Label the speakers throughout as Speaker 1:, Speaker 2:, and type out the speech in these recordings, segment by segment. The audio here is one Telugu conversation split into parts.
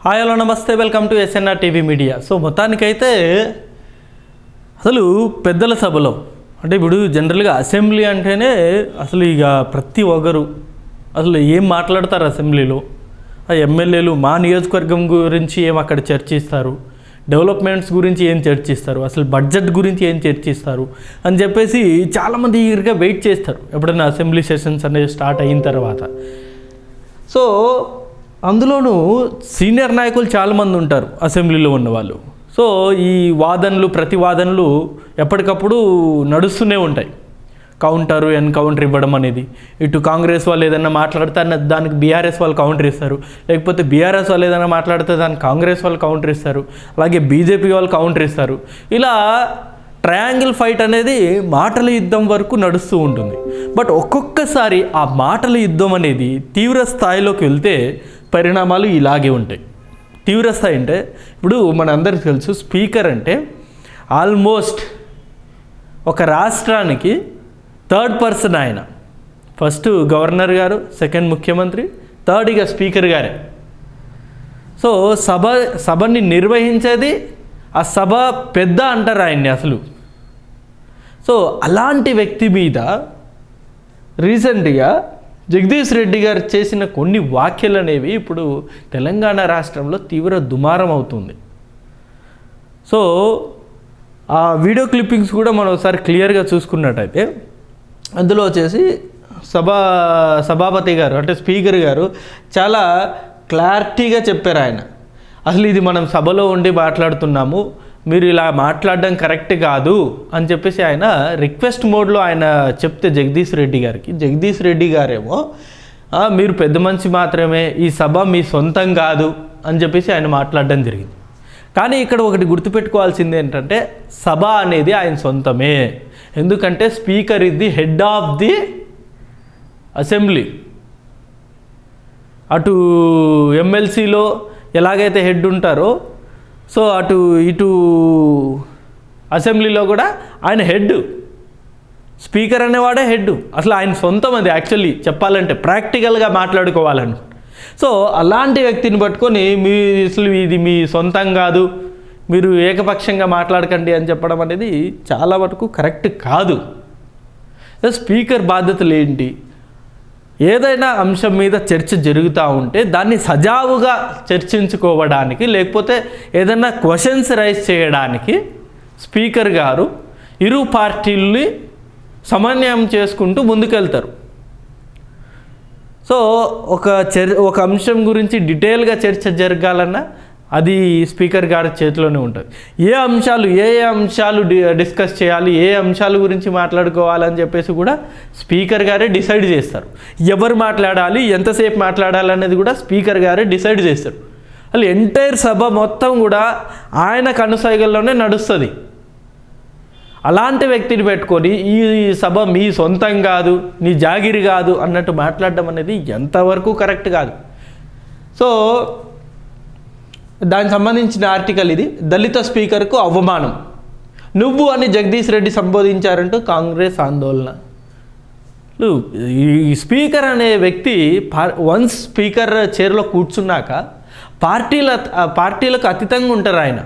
Speaker 1: హాయ్ హలో నమస్తే, welcome to SNR TV media. So మొత్తానికైతే అసలు పెద్దల సభలో అంటే ఇప్పుడు జనరల్గా అసెంబ్లీ అంటేనే అసలు ఇక ప్రతి ఒక్కరు అసలు ఏం మాట్లాడతారు అసెంబ్లీలో. ఆ ఎమ్మెల్యేలు మా నియోజకవర్గం గురించి ఏం అక్కడ చర్చిస్తారు, డెవలప్మెంట్స్ గురించి ఏం చర్చిస్తారు, అసలు బడ్జెట్ గురించి ఏం చర్చిస్తారు అని చెప్పేసి చాలామంది ఈగర్గా వెయిట్ చేస్తారు ఎప్పుడైనా అసెంబ్లీ సెషన్స్ అనేది స్టార్ట్ అయిన తర్వాత. సో అందులోనూ సీనియర్ నాయకులు చాలామంది ఉంటారు అసెంబ్లీలో ఉన్నవాళ్ళు. సో ఈ వాదనలు ప్రతివాదనలు ఎప్పటికప్పుడు నడుస్తూనే ఉంటాయి. కౌంటరు ఎన్కౌంటర్ ఇవ్వడం అనేది, ఇటు కాంగ్రెస్ వాళ్ళు ఏదైనా మాట్లాడితే దానికి బీఆర్ఎస్ వాళ్ళు కౌంటర్ ఇస్తారు, లేకపోతే బీఆర్ఎస్ వాళ్ళు ఏదైనా మాట్లాడితే దానికి కాంగ్రెస్ వాళ్ళు కౌంటర్ ఇస్తారు, అలాగే బీజేపీ వాళ్ళు కౌంటర్ ఇస్తారు. ఇలా ట్రయాంగిల్ ఫైట్ అనేది మాటల యుద్ధం వరకు నడుస్తూ ఉంటుంది. బట్ ఒక్కొక్కసారి ఆ మాటల యుద్ధం అనేది తీవ్ర స్థాయిలోకి వెళ్తే పరిణామాలు ఇలాగే ఉంటాయి. తీవ్ర స్థాయి అంటే ఇప్పుడు మనందరికీ తెలుసు, స్పీకర్ అంటే ఆల్మోస్ట్ ఒక రాష్ట్రానికి థర్డ్ పర్సన్. ఆయన ఫస్ట్ గవర్నర్ గారు, సెకండ్ ముఖ్యమంత్రి, థర్డ్ ఇక స్పీకర్ గారే. సో సభని నిర్వహించేది ఆ సభ పెద్ద అంటారు ఆయన్ని అసలు. సో అలాంటి వ్యక్తి మీద రీసెంట్గా జగదీష్ రెడ్డి గారు చేసిన కొన్ని వ్యాఖ్యలు అనేవి ఇప్పుడు తెలంగాణ రాష్ట్రంలో తీవ్ర దుమారం అవుతుంది. సో ఆ వీడియో క్లిప్పింగ్స్ కూడా మనం ఒకసారి క్లియర్గా చూసుకున్నట్టయితే అందులో వచ్చేసి సభాపతి గారు అంటే స్పీకర్ గారు చాలా క్లారిటీగా చెప్పారు. ఆయన అసలు ఇది మనం సభలో ఉండి మాట్లాడుతున్నాము, మీరు ఇలా మాట్లాడడం కరెక్ట్ కాదు అని చెప్పేసి ఆయన రిక్వెస్ట్ మోడ్లో ఆయన చెప్తే జగదీష్ రెడ్డి గారికి, జగదీష్ రెడ్డి గారేమో మీరు పెద్ద మనిషి మాత్రమే, ఈ సభ మీ సొంతం కాదు అని చెప్పేసి ఆయన మాట్లాడడం జరిగింది. కానీ ఇక్కడ ఒకటి గుర్తుపెట్టుకోవాల్సింది ఏంటంటే సభ అనేది ఆయన సొంతమే. ఎందుకంటే speaker is the head of the assembly. అటు ఎమ్మెల్సీలో ఎలాగైతే హెడ్ ఉంటారో, సో అటు ఇటు అసెంబ్లీలో కూడా ఆయన హెడ్. Speaker అనేవాడే head. అసలు ఆయన సొంతం అది యాక్చువల్లీ చెప్పాలంటే, ప్రాక్టికల్గా మాట్లాడుకోవాలను. సో అలాంటి వ్యక్తిని పట్టుకొని అసలు ఇది మీ సొంతం కాదు, మీరు ఏకపక్షంగా మాట్లాడకండి అని చెప్పడం అనేది చాలా వరకు కరెక్ట్ కాదు. స్పీకర్ బాధ్యతలు ఏంటి? ఏదైనా అంశం మీద చర్చ జరుగుతూ ఉంటే దాన్ని సజావుగా చర్చించుకోవడానికి, లేకపోతే ఏదైనా క్వశ్చన్స్ రైజ్ చేయడానికి స్పీకర్ గారు ఇరు పార్టీల్ని సమన్వయం చేసుకుంటూ ముందుకెళ్తారు. సో ఒక అంశం గురించి డీటెయిల్గా చర్చ జరగాలన్నా అది స్పీకర్ గారి చేతిలోనే ఉంటుంది. ఏ అంశాలు డిస్కస్ చేయాలి, ఏ అంశాల గురించి మాట్లాడుకోవాలని చెప్పేసి కూడా స్పీకర్ గారే డిసైడ్ చేస్తారు. ఎవరు మాట్లాడాలి, ఎంతసేపు మాట్లాడాలి అనేది కూడా స్పీకర్ గారే డిసైడ్ చేస్తారు. అసలు ఎంటైర్ సభ మొత్తం కూడా ఆయన కనుసైగల్లోనే నడుస్తుంది. అలాంటి వ్యక్తిని పెట్టుకొని ఈ సభ మీ సొంతం కాదు, నీ జాగిరి కాదు అన్నట్టు మాట్లాడడం అనేది ఎంతవరకు కరెక్ట్ కాదు. సో దానికి సంబంధించిన ఆర్టికల్ ఇది. దళిత స్పీకర్కు అవమానం, నువ్వు అని జగదీష్ రెడ్డి సంబోధించారంటూ కాంగ్రెస్ ఆందోళన. ఈ స్పీకర్ అనే వ్యక్తి వన్స్ స్పీకర్ చైర్లో కూర్చున్నాక పార్టీలకు అతీతంగా ఉంటారు ఆయన.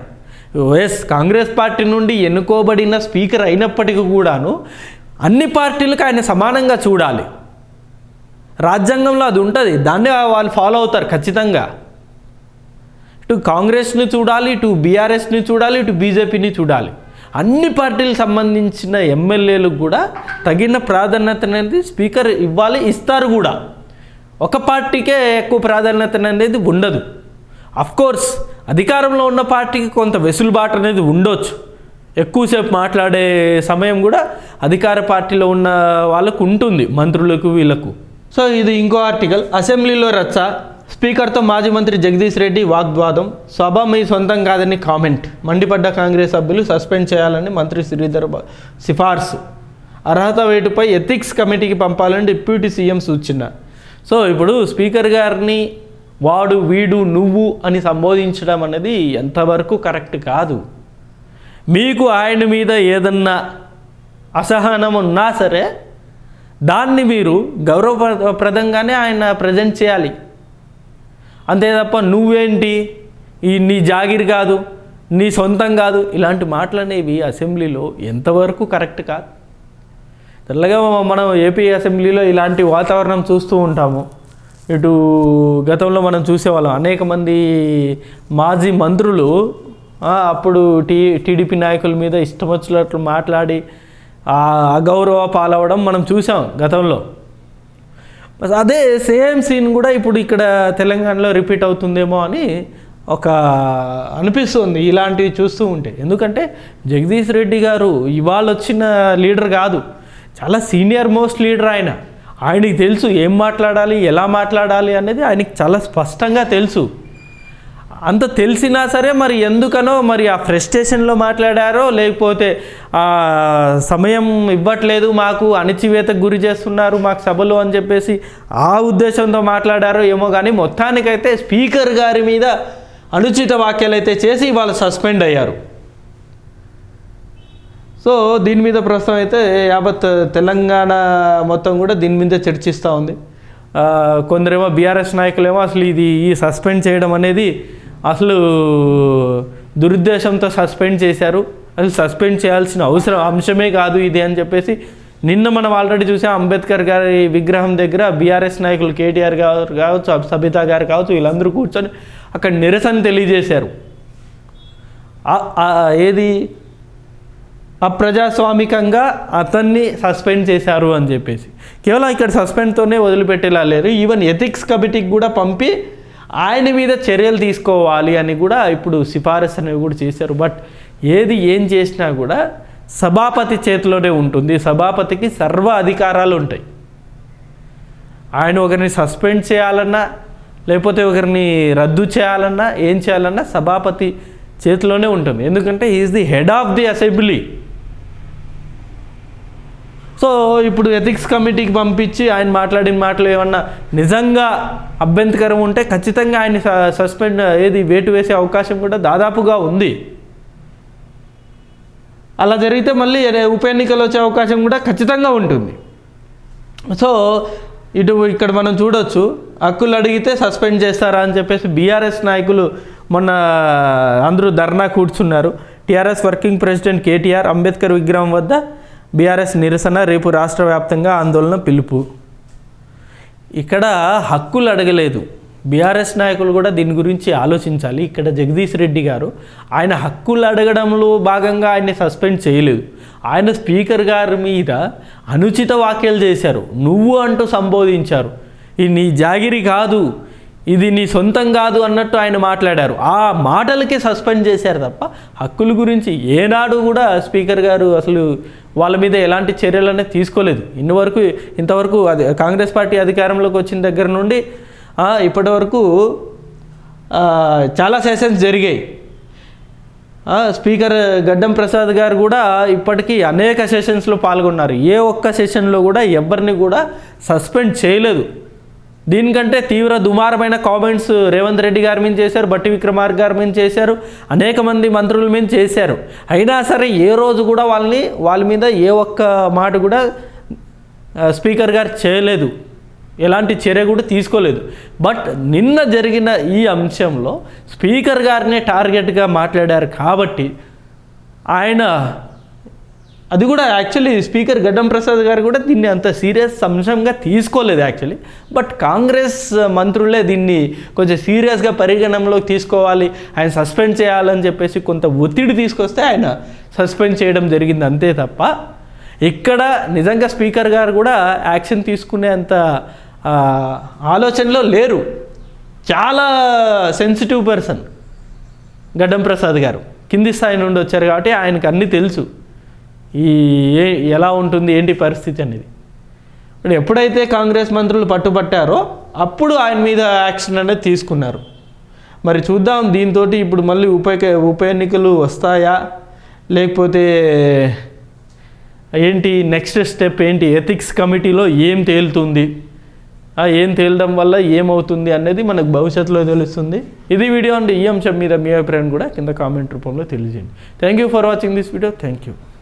Speaker 1: కాంగ్రెస్ పార్టీ నుండి ఎన్నుకోబడిన స్పీకర్ అయినప్పటికీ కూడాను అన్ని పార్టీలకు ఆయన సమానంగా చూడాలి. రాజ్యాంగంలో అది ఉంటుంది, దాన్ని వాళ్ళు ఫాలో అవుతారు ఖచ్చితంగా. ఇటు కాంగ్రెస్ని చూడాలి, ఇటు బీఆర్ఎస్ని చూడాలి, ఇటు బీజేపీని చూడాలి. అన్ని పార్టీలకు సంబంధించిన ఎమ్మెల్యేలకు కూడా తగిన ప్రాధాన్యత అనేది స్పీకర్ ఇవ్వాలి, ఇస్తారు కూడా. ఒక పార్టీకే ఎక్కువ ప్రాధాన్యత అనేది ఉండదు. అఫ్కోర్స్ అధికారంలో ఉన్న పార్టీకి కొంత వెసులుబాటు అనేది ఉండొచ్చు, ఎక్కువసేపు మాట్లాడే సమయం కూడా అధికార పార్టీలో ఉన్న వాళ్ళకు ఉంటుంది, మంత్రులకు వీళ్ళకు. సో ఇది ఇంకో ఆర్టికల్. అసెంబ్లీలో రచ్చ, స్పీకర్తో మాజీ మంత్రి జగదీష్ రెడ్డి వాగ్వాదం, సభ మీ సొంతం కాదని కామెంట్, మండిపడ్డ కాంగ్రెస్ సభ్యులు సస్పెండ్ చేయాలని మంత్రి శ్రీధర్ సిఫార్సు, అర్హత వేటుపై ఎథిక్స్ కమిటీకి పంపాలని డిప్యూటీ సీఎం సూచన. సో ఇప్పుడు స్పీకర్ గారిని వాడు, వీడు, నువ్వు అని సంబోధించడం అనేది ఎంతవరకు కరెక్ట్ కాదు. మీకు ఆయన మీద ఏదన్నా అసహనం ఉన్నా సరే దాన్ని మీరు గౌరవప్రదంగానే ఆయన ప్రజెంట్ చేయాలి. అంతే తప్ప నువ్వేంటి ఈ నీ జాగిరి కాదు, నీ సొంతం కాదు, ఇలాంటి మాటలు అనేవి అసెంబ్లీలో ఎంతవరకు కరెక్ట్ కాదు. తెల్లగా మనం ఏపీ అసెంబ్లీలో ఇలాంటి వాతావరణం చూస్తూ ఉంటాము. ఇటు గతంలో మనం చూసేవాళ్ళం, అనేక మంది మాజీ మంత్రులు అప్పుడు టీడీపీ నాయకుల మీద ఇష్టం వచ్చినట్లు మాట్లాడి అగౌరవ పాలవడం మనం చూసాం గతంలో. అదే సేమ్ సీన్ కూడా ఇప్పుడు ఇక్కడ తెలంగాణలో రిపీట్ అవుతుందేమో అని అనిపిస్తుంది ఇలాంటివి చూస్తూ ఉంటే. ఎందుకంటే జగదీష్ రెడ్డి గారు ఇవాళ వచ్చిన లీడర్ కాదు, చాలా సీనియర్ మోస్ట్ లీడర్ ఆయనకి తెలుసు ఏం మాట్లాడాలి, ఎలా మాట్లాడాలి అనేది ఆయనకి చాలా స్పష్టంగా తెలుసు. అంత తెలిసినా సరే మరి ఎందుకనో మరి ఆ ఫ్రస్ట్రేషన్లో మాట్లాడారో, లేకపోతే సమయం ఇవ్వట్లేదు, మాకు అణిచివేతకు గురి చేస్తున్నారు మాకు సభలో అని చెప్పేసి ఆ ఉద్దేశంతో మాట్లాడారో ఏమో, కానీ మొత్తానికైతే స్పీకర్ గారి మీద అనుచిత వ్యాఖ్యలు అయితే చేసి వాళ్ళు సస్పెండ్ అయ్యారు. సో దీని మీద ప్రస్తుతం అయితే యావత్ తెలంగాణ మొత్తం కూడా దీని మీద చర్చిస్తూ ఉంది. కొందరేమో బీఆర్ఎస్ నాయకులేమో అసలు ఈ సస్పెండ్ చేయడం అనేది అసలు దురుద్దేశంతో సస్పెండ్ చేశారు, అసలు సస్పెండ్ చేయాల్సిన అంశమే కాదు ఇది అని చెప్పేసి నిన్న మనం ఆల్రెడీ చూసాం. అంబేద్కర్ గారి విగ్రహం దగ్గర బీఆర్ఎస్ నాయకులు కేటీఆర్ గారు కావచ్చు, సబితా గారు కావచ్చు, వీళ్ళందరూ కూర్చొని అక్కడ నిరసన తెలియజేశారు. ఏది అప్రజాస్వామికంగా అతన్ని సస్పెండ్ చేశారు అని చెప్పేసి. కేవలం ఇక్కడ సస్పెండ్తోనే వదిలిపెట్టేలా లేరు, ఈవెన్ ఎథిక్స్ కమిటీకి కూడా పంపి ఆయన మీద చర్యలు తీసుకోవాలి అని కూడా ఇప్పుడు సిఫారసు అనేవి కూడా చేశారు. బట్ ఏం చేసినా కూడా సభాపతి చేతిలోనే ఉంటుంది, సభాపతికి సర్వ అధికారాలు ఉంటాయి. ఆయన ఒకరిని సస్పెండ్ చేయాలన్నా లేకపోతే ఒకరిని రద్దు చేయాలన్నా ఏం చేయాలన్నా సభాపతి చేతిలోనే ఉంటుంది. ఎందుకంటే is the head of the assembly. So ఇప్పుడు ఎథిక్స్ కమిటీకి పంపించి ఆయన మాట్లాడిన మాటలు ఏమన్నా నిజంగా అభ్యంతకరం ఉంటే ఖచ్చితంగా ఆయన సస్పెండ్ వేటు వేసే అవకాశం కూడా దాదాపుగా ఉంది. అలా జరిగితే మళ్ళీ ఉప ఎన్నికలు వచ్చే అవకాశం కూడా ఖచ్చితంగా ఉంటుంది. సో ఇక్కడ మనం చూడొచ్చు, హక్కులు అడిగితే సస్పెండ్ చేస్తారా అని చెప్పేసి బీఆర్ఎస్ నాయకులు మొన్న అందరూ ధర్నా కూర్చున్నారు. TRS working president KTR Ambedkar విగ్రహం వద్ద బీఆర్ఎస్ నిరసన, రేపు రాష్ట్ర వ్యాప్తంగా ఆందోళన పిలుపు. ఇక్కడ హక్కులు అడగలేదు, బీఆర్ఎస్ నాయకులు కూడా దీని గురించి ఆలోచించాలి. ఇక్కడ జగదీష్ రెడ్డి గారు ఆయన హక్కులు అడగడంలో భాగంగా ఆయన్ని సస్పెండ్ చేయలేదు, ఆయన స్పీకర్ గారి మీద అనుచిత వ్యాఖ్యలు చేశారు, నువ్వు అంటూ సంబోధించారు, ఇది నీ జాగిరి కాదు, ఇది నీ సొంతం కాదు అన్నట్టు ఆయన మాట్లాడారు. ఆ మాటలకే సస్పెండ్ చేశారు తప్ప హక్కుల గురించి ఏనాడు కూడా స్పీకర్ గారు అసలు వాళ్ళ మీద ఎలాంటి చర్యలు అనేది తీసుకోలేదు. ఇంతవరకు కాంగ్రెస్ పార్టీ అధికారంలోకి వచ్చిన దగ్గర నుండి ఇప్పటి వరకు చాలా సెషన్స్ జరిగాయి. స్పీకర్ గడ్డం ప్రసాద్ గారు కూడా ఇప్పటికీ అనేక సెషన్స్లో పాల్గొన్నారు. ఏ ఒక్క సెషన్లో కూడా ఎవరిని కూడా సస్పెండ్ చేయలేదు. దీనికంటే తీవ్ర దుమారమైన కామెంట్స్ రేవంత్ రెడ్డి గారి మీద చేశారు, బట్టి విక్రమార్క గారి మీద చేశారు, అనేక మంది మంత్రుల మీద చేశారు. అయినా సరే ఏ రోజు కూడా వాళ్ళ మీద ఏ ఒక్క మాట కూడా స్పీకర్ గారు చేయలేదు, ఎలాంటి చర్య కూడా తీసుకోలేదు. బట్ నిన్న జరిగిన ఈ అంశంలో స్పీకర్ గారినే టార్గెట్గా మాట్లాడారు కాబట్టి ఆయన అది కూడా యాక్చువల్లీ స్పీకర్ గడ్డం ప్రసాద్ గారు కూడా దీన్ని అంత సీరియస్ అంశంగా తీసుకోలేదు యాక్చువల్లీ. బట్ కాంగ్రెస్ మంత్రులే దీన్ని కొంచెం సీరియస్గా పరిగణనలోకి తీసుకోవాలి, ఆయన సస్పెండ్ చేయాలని చెప్పేసి కొంత ఒత్తిడి తీసుకొస్తే ఆయన సస్పెండ్ చేయడం జరిగింది అంతే తప్ప ఇక్కడ నిజంగా స్పీకర్ గారు కూడా యాక్షన్ తీసుకునే అంత ఆలోచనలో లేరు. చాలా సెన్సిటివ్ పర్సన్ గడ్డం ప్రసాద్ గారు, కింది స్థాయి నుండి వచ్చారు కాబట్టి ఆయనకు అన్నీ తెలుసు, ఎలా ఉంటుంది ఏంటి పరిస్థితి అనేది. ఇప్పుడు ఎప్పుడైతే కాంగ్రెస్ మంత్రులు పట్టుబట్టారో అప్పుడు ఆయన మీద యాక్షన్ అనేది తీసుకున్నారు. మరి చూద్దాం దీంతో ఇప్పుడు మళ్ళీ ఉప ఎన్నికలు వస్తాయా, లేకపోతే ఏంటి నెక్స్ట్ స్టెప్ ఏంటి, ఎథిక్స్ కమిటీలో ఏం తేలుతుంది, ఏం తేలడం వల్ల ఏమవుతుంది అనేది మనకు భవిష్యత్తులో తెలుస్తుంది. ఇది వీడియో అండి. ఈ అంశం మీద మీ అభిప్రాయం కూడా కింద కామెంట్ రూపంలో తెలియజేయండి. Thank you for watching this video. Thank you.